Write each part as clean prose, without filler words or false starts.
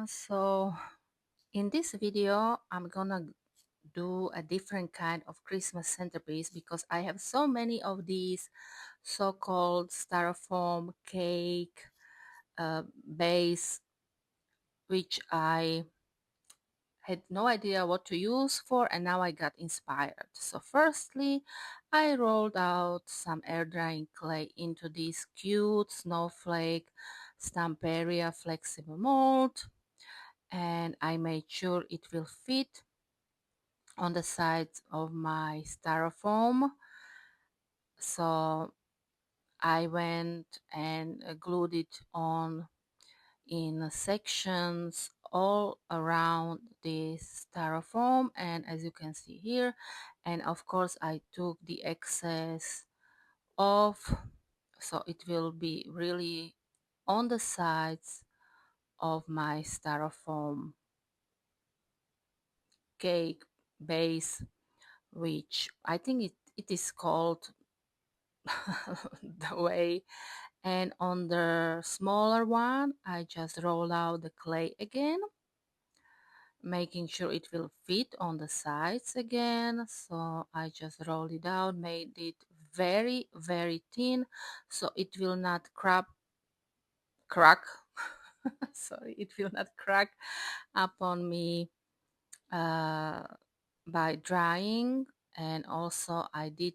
So in this video, I'm gonna do a different kind of Christmas centerpiece because I have so many of these so-called styrofoam cake base, which I had no idea what to use for, and now I got inspired. So firstly, I rolled out some air drying clay into this cute snowflake Stamperia flexible mold, and I made sure it will fit on the sides of my styrofoam. So I went and glued it on in sections all around this styrofoam, and as you can see here, and of course I took the excess off, so it will be really on the sides of my styrofoam cake base, which I think it is called the way. And on the smaller one, I just roll out the clay again, making sure it will fit on the sides again. So I just rolled it out, made it very, very thin, so it will not crack. Sorry, it will not crack up on me by drying. And also I did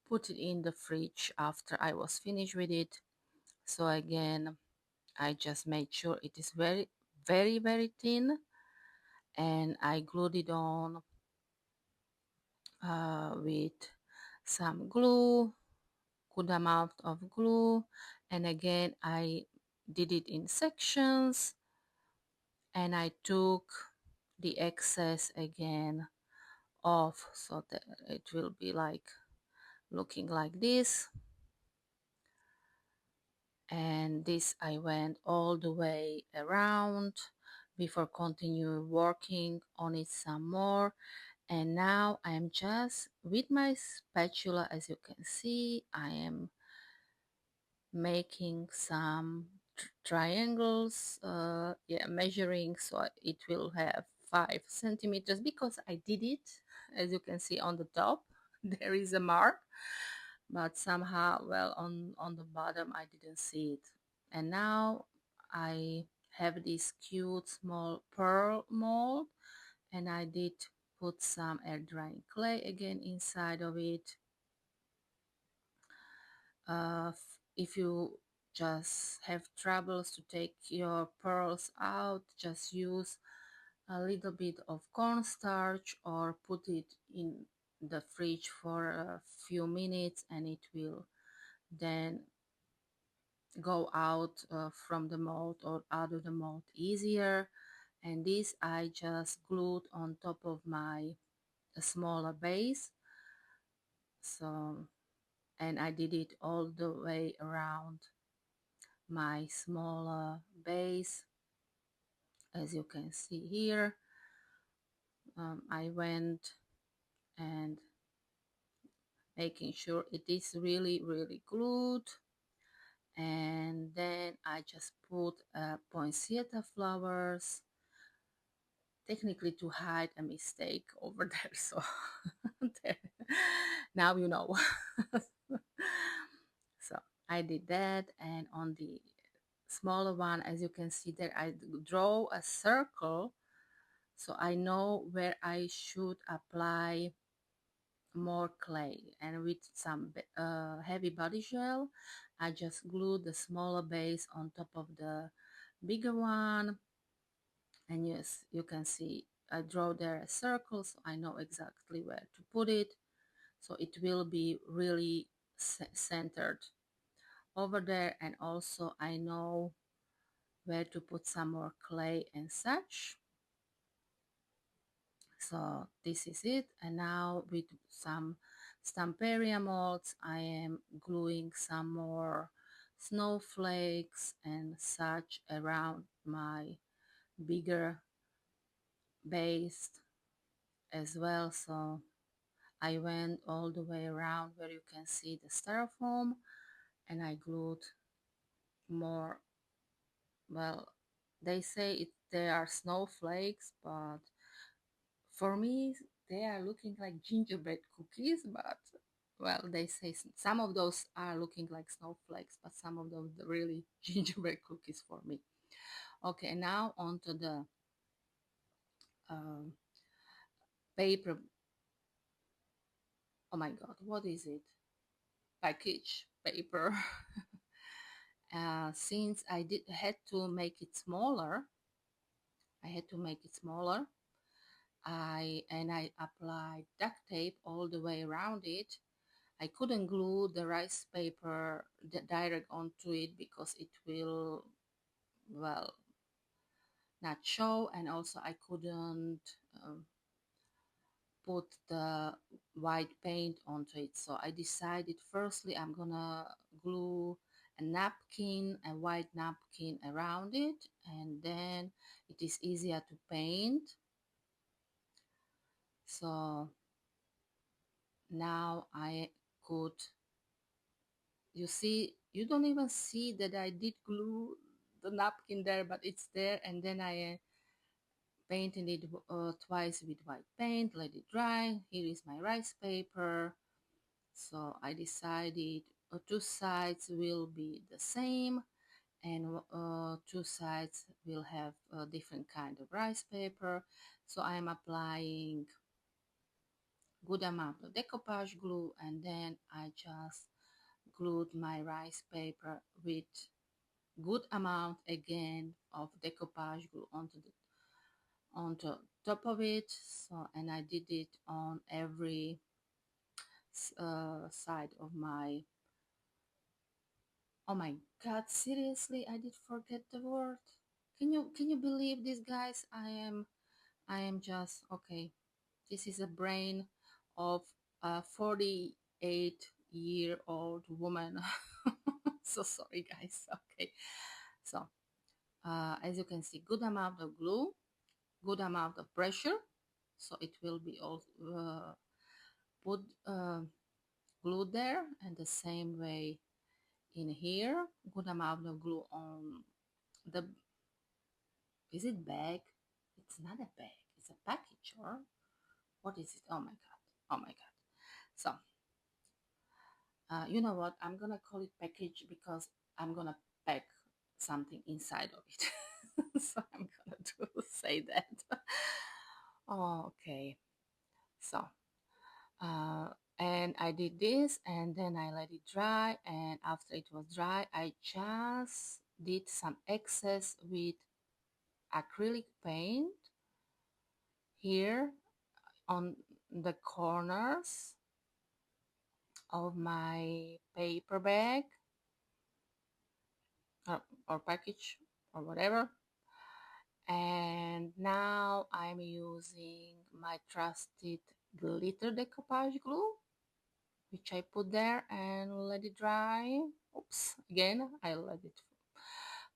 put it in the fridge after I was finished with it. So again, I just made sure it is very, very, very thin, and I glued it on with some glue, good amount of glue, and again I did it in sections, and I took the excess again off so that it will be like looking like this. And this I went all the way around before continue working on it some more. And now I am just with my spatula, as you can see, I am making some triangles, yeah, measuring so it will have 5 centimeters, because I did it, as you can see on the top there is a mark, but somehow, well, on the bottom I didn't see it. And now I have this cute small pearl mold, and I did put some air drying clay again inside of it. If you just have troubles to take your pearls out, just use a little bit of cornstarch or put it in the fridge for a few minutes, and it will then go out from the mold or out of the mold easier. And this I just glued on top of my smaller base. So, and I did it all the way around my smaller base, as you can see here. I went and making sure it is really, really glued, and then I just put poinsettia flowers, technically to hide a mistake over there. So there. Now you know. So I did that, and on the smaller one, as you can see there, I draw a circle so I know where I should apply more clay. And with some heavy body gel, I just glue the smaller base on top of the bigger one. And yes, you can see I draw there a circle, so I know exactly where to put it, so it will be really centered over there. And also I know where to put some more clay and such. So this is it. And now with some Stamperia molds, I am gluing some more snowflakes and such around my bigger base as well. So I went all the way around where you can see the styrofoam, and I glued more. Well, they say they are snowflakes, but for me, they are looking like gingerbread cookies, but well, they say some of those are looking like snowflakes, but some of those are really gingerbread cookies for me. Okay, now onto the um, paper. Oh my God, what is it? Package paper. Since I did had to make it smaller, I had to make it smaller. I applied duct tape all the way around it. I couldn't glue the rice paper direct onto it because it will, well, not show, and also I couldn't put the white paint onto it. So I decided firstly I'm gonna glue a napkin, a white napkin around it, and then it is easier to paint. So now I could, you see, you don't even see that I did glue the napkin there, but it's there. And then I painted it twice with white paint, let it dry. Here is my rice paper. So I decided two sides will be the same, and two sides will have a different kind of rice paper. So I'm applying good amount of decoupage glue, and then I just glued my rice paper with good amount again of decoupage glue onto top of it. So, and I did it on every side of my, oh my God, seriously, I did forget the word. Can you believe this, guys? I am just okay. This is a brain of a 48-year-old woman. So sorry, guys. Okay. So as you can see, good amount of glue, good amount of pressure. So it will be all put glue there, and the same way in here, good amount of glue on the, is it bag? It's not a bag, it's a package, or what is it? Oh my God, oh my God. So you know what, I'm gonna call it package because I'm gonna pack something inside of it. So I'm gonna say that. Oh, okay. So uh, and I did this, and then I let it dry, and after it was dry I just did some excess with acrylic paint here on the corners of my paper bag, or package, or whatever. And now I'm using my trusted glitter decoupage glue, which I put there and let it dry. Oops, again, I let it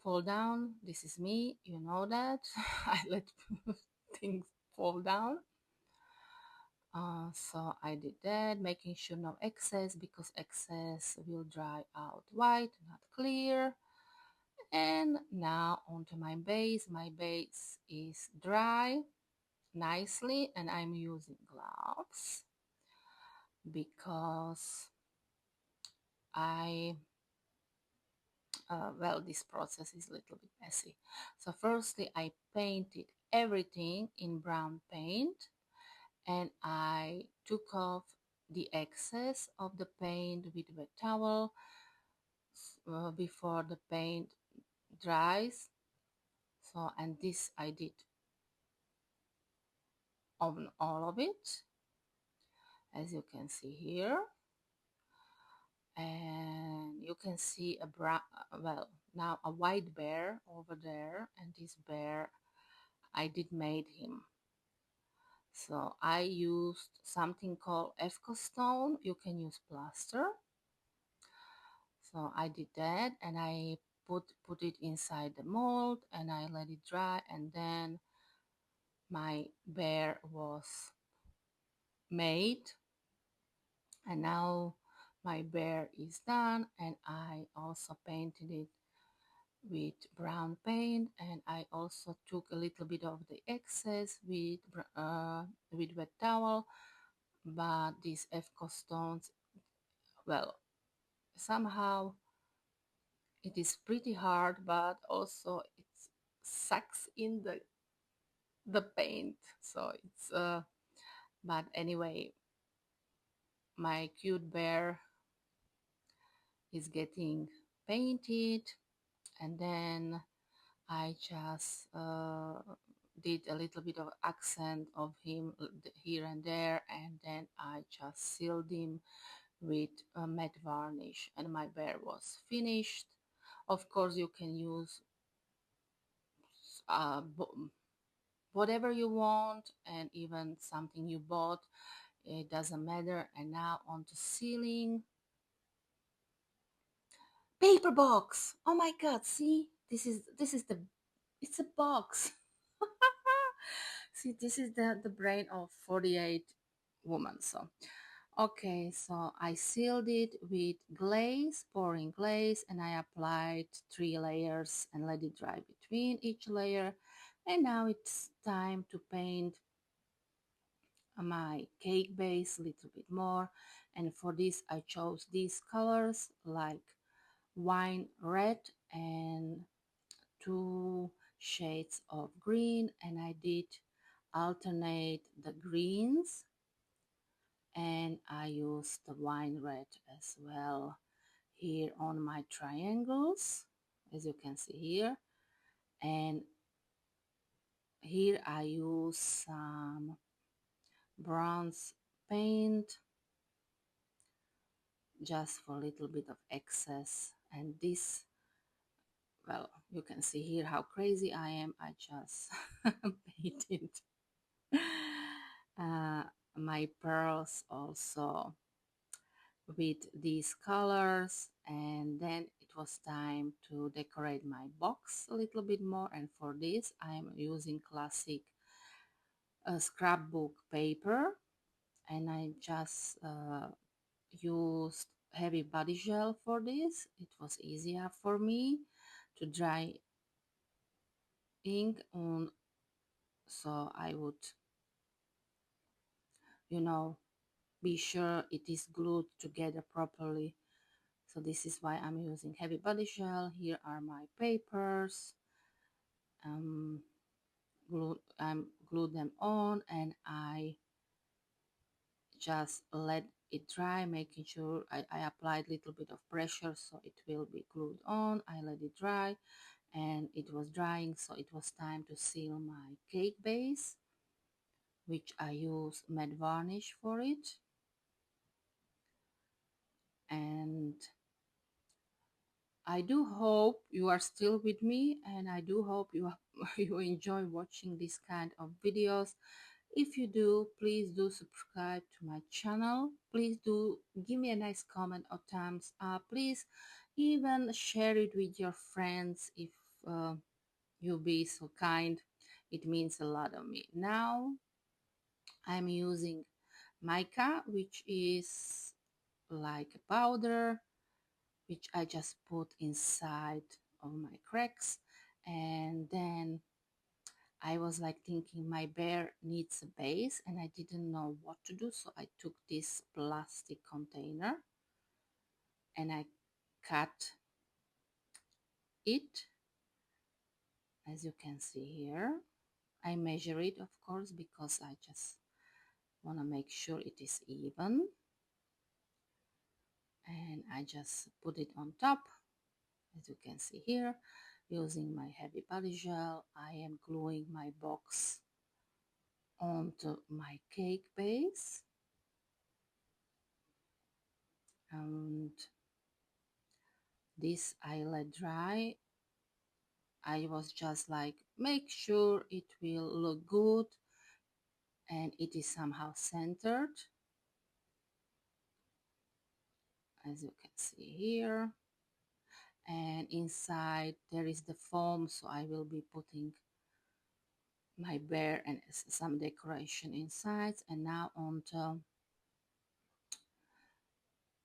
fall down. This is me, you know that. I let things fall down. So I did that, making sure no excess, because excess will dry out white, not clear. And now onto my base. My base is dry nicely, and I'm using gloves because well, this process is a little bit messy. So firstly I painted everything in brown paint, and I took off the excess of the paint with a wet towel before the paint dries. So, and this I did on all of it, as you can see here. And you can see a brown, well, now a white bear over there, and this bear I did made him. So I used something called Efco stone. You can use plaster. So I did that, and I put it inside the mold, and I let it dry, and then my bear was made. And now my bear is done, and I also painted it with brown paint, and I also took a little bit of the excess with wet towel. But these F-co stones, well, somehow it is pretty hard, but also it sucks in the paint. So it's but anyway, my cute bear is getting painted, and then I just did a little bit of accent of him here and there, and then I just sealed him with a matte varnish, and my bear was finished. Of course, you can use uh, whatever you want, and even something you bought, it doesn't matter. And now on to sealing. Paper box, oh my god, see, this is the, it's a box. See, this is the brain of 48 woman. So okay, so I sealed it with glaze, pouring glaze, and I applied 3 layers and let it dry between each layer. And now it's time to paint my cake base a little bit more. And for this I chose these colors like wine red and 2 shades of green, and I did alternate the greens, and I used the wine red as well here on my triangles, as you can see here. And here I use some bronze paint just for a little bit of excess. And this, well, you can see here how crazy I am. I just painted uh, my pearls also with these colors, and then it was time to decorate my box a little bit more. And for this I'm using classic scrapbook paper, and I just used heavy body gel for this. It was easier for me to dry ink on, so I would, you know, be sure it is glued together properly. So this is why I'm using heavy body gel. Here are my papers. I'm glued them on, and I just let it dry, making sure I applied a little bit of pressure so it will be glued on. I let it dry, and it was drying, so it was time to seal my cake base, which I use matte varnish for it. And I do hope you are still with me, and I do hope you enjoy watching this kind of videos. If you do, please do subscribe to my channel. Please do give me a nice comment or thumbs up. Please even share it with your friends if you be so kind. It means a lot of me. Now I'm using mica, which is like a powder, which I just put inside of my cracks. And then I was like thinking my bear needs a base, and I didn't know what to do, so I took this plastic container and I cut it, as you can see here. I measure it, of course, because I just want to make sure it is even, and I just put it on top, as you can see here. Using my heavy body gel, I am gluing my box onto my cake base, and this I let dry. I was just like, make sure it will look good and it is somehow centered, as you can see here. And inside there is the foam, so I will be putting my bear and some decoration inside. And now onto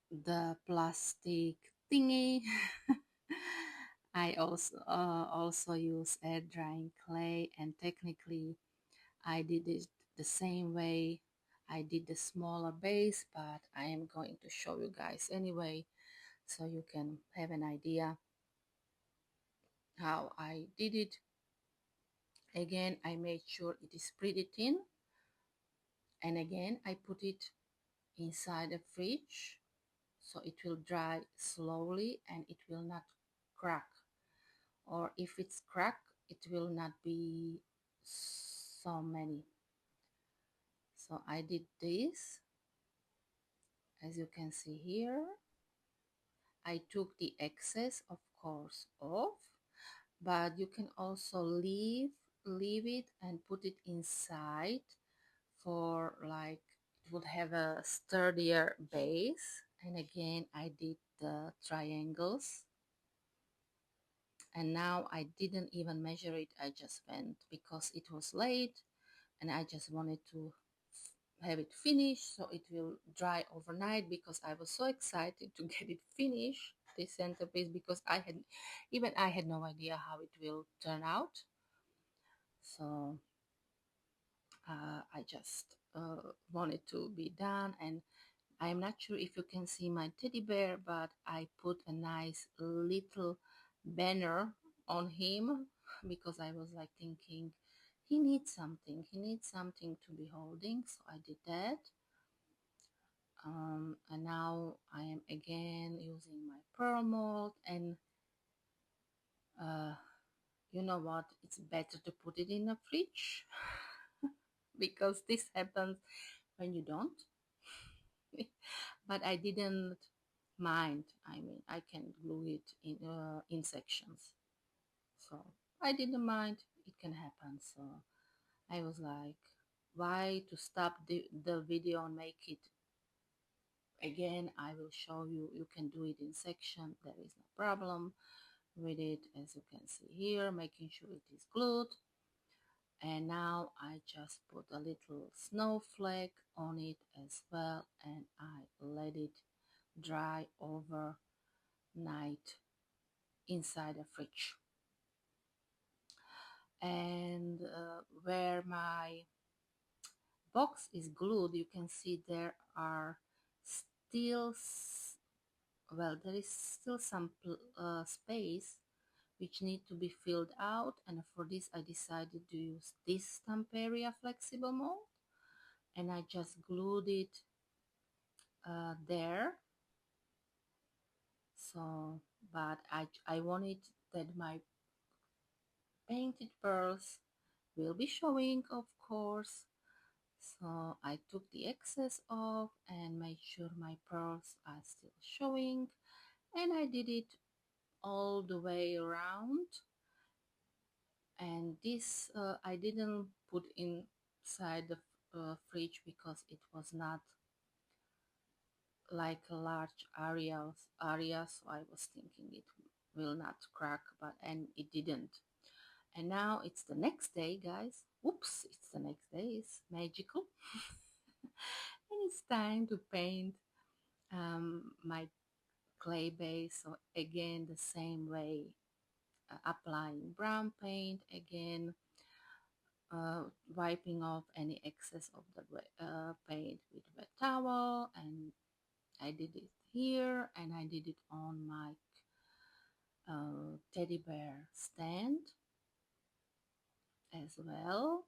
the plastic thingy I also use air drying clay, and technically I did it the same way. I did the smaller base, but I am going to show you guys anyway, so you can have an idea how I did it. Again, I made sure it is pretty thin, and again I put it inside the fridge so it will dry slowly and it will not crack, or if it's cracked it will not be so many. So I did this, as you can see here. I took the excess, of course, off, but you can also leave it and put it inside for like it would have a sturdier base. And again I did the triangles, and now I didn't even measure it. I just went because it was late and I just wanted to have it finished so it will dry overnight, because I was so excited to get it finished, this centerpiece, because I had no idea how it will turn out. So I just wanted to be done. And I'm not sure if you can see my teddy bear, but I put a nice little banner on him because I was like thinking he needs something to be holding, so I did that. And now I am again using my pearl mold, and uh, you know what, it's better to put it in a fridge because this happens when you don't. But I didn't mind. I mean, I can glue it in sections, so I didn't mind. It can happen. So I was like, why to stop the video and make it again? I will show you. You can do it in section. There is no problem with it, as you can see here, making sure it is glued. And now I just put a little snowflake on it as well, and I let it dry overnight inside the fridge. And where my box is glued, you can see there are still there is still some space which need to be filled out, and for this I decided to use this Stamperia flexible mold, and I just glued it there. So but I wanted that my painted pearls will be showing, of course. So I took the excess off and made sure my pearls are still showing, and I did it all the way around. And this I didn't put inside the fridge because it was not like a large area, so I was thinking it will not crack, but and it didn't. And now it's the next day, guys. Oops, it's the next day. It's magical. And it's time to paint my clay base. So again, the same way, applying brown paint again, wiping off any excess of the paint with wet towel, and I did it here, and I did it on my teddy bear stand as well.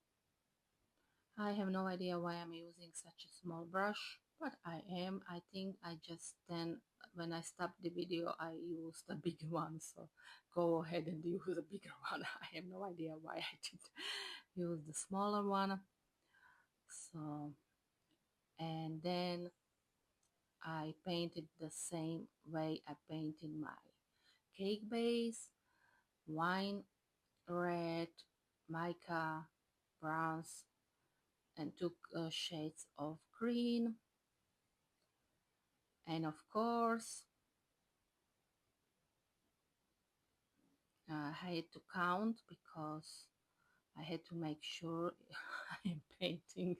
I have no idea why I'm using such a small brush, but I am. I think I just then, when I stopped the video, I used a bigger one, so go ahead and use a bigger one. I have no idea why I did use the smaller one. So, and then I painted the same way I painted my cake base, wine red, mica, browns, and took shades of green. And of course, I had to count because I had to make sure I'm painting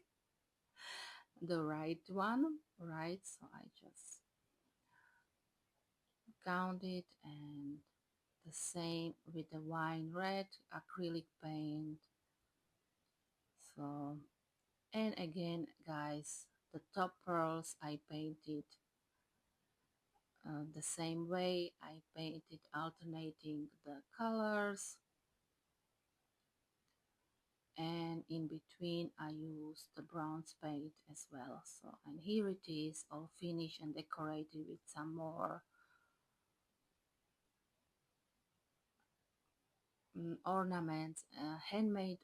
the right one, right? So I just counted, and the same with the wine red acrylic paint. So, and again guys, the top pearls I painted the same way. I painted alternating the colors, and in between I used the bronze paint as well. So, and here it is all finished and decorated with some more ornaments, handmade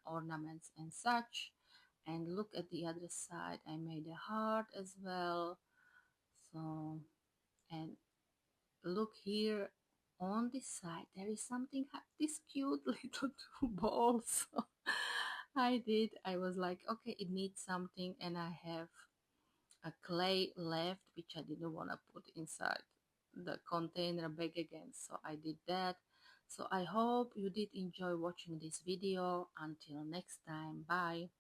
ornaments and such. And look at the other side, I made a heart as well. So, and look here on this side, there is something, this cute little two balls. So I was like, okay, it needs something, and I have a clay left, which I didn't want to put inside the container bag again. So I did that. So I hope you did enjoy watching this video. Until next time, bye.